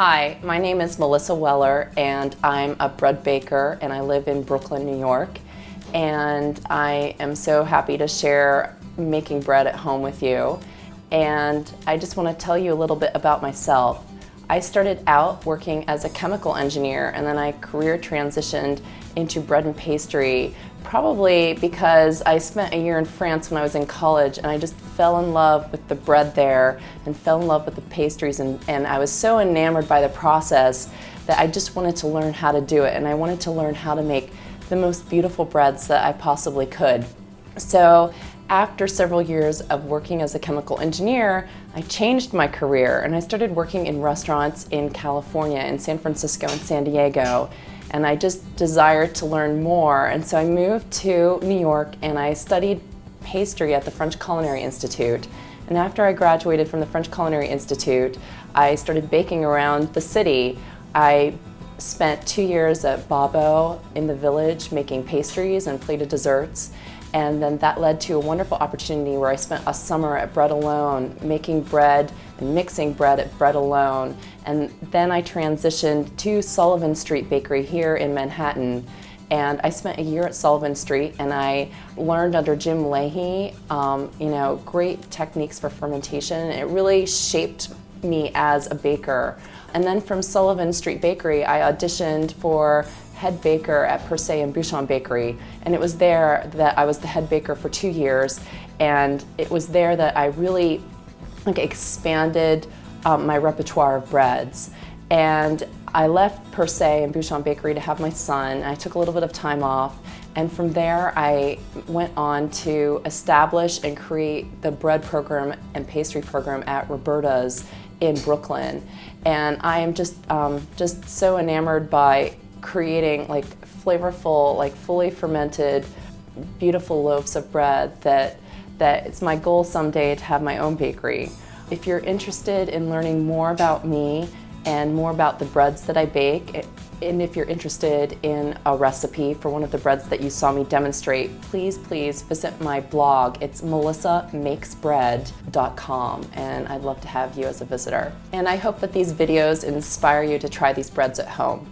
Hi, my name is Melissa Weller and I'm a bread baker and I live in Brooklyn, New York. And I am so happy to share making bread at home with you. And I just want to tell you a little bit about myself. I started out working as a chemical engineer and then I career transitioned into bread and pastry, probably because I spent a year in France when I was in college and I just fell in love with the bread there and fell in love with the pastries, and I was so enamored by the process that I just wanted to learn how to do it, and I wanted to learn how to make the most beautiful breads that I possibly could. So after several years of working as a chemical engineer, I changed my career and I started working in restaurants in California, in San Francisco and San Diego. And I just desired to learn more. And so I moved to New York and I studied pastry at the French Culinary Institute. And after I graduated from the French Culinary Institute, I started baking around the city. I spent 2 years at Babbo in the village making pastries and plated desserts. And then that led to a wonderful opportunity where I spent a summer at Bread Alone, making bread and mixing bread at Bread Alone. And then I transitioned to Sullivan Street Bakery here in Manhattan. And I spent a year at Sullivan Street and I learned under Jim Leahy, great techniques for fermentation. It really shaped me as a baker. And then from Sullivan Street Bakery, I auditioned for head baker at Per Se and Bouchon Bakery, and it was there that I was the head baker for 2 years, and it was there that I really expanded my repertoire of breads. And I left Per Se and Bouchon Bakery to have my son. I took a little bit of time off, and from there I went on to establish and create the bread program and pastry program at Roberta's in Brooklyn. And I am just so enamored by creating flavorful, fully fermented, beautiful loaves of bread that it's my goal someday to have my own bakery. If you're interested in learning more about me and more about the breads that I bake, and if you're interested in a recipe for one of the breads that you saw me demonstrate, please visit my blog. It's melissamakesbread.com, and I'd love to have you as a visitor. And I hope that these videos inspire you to try these breads at home.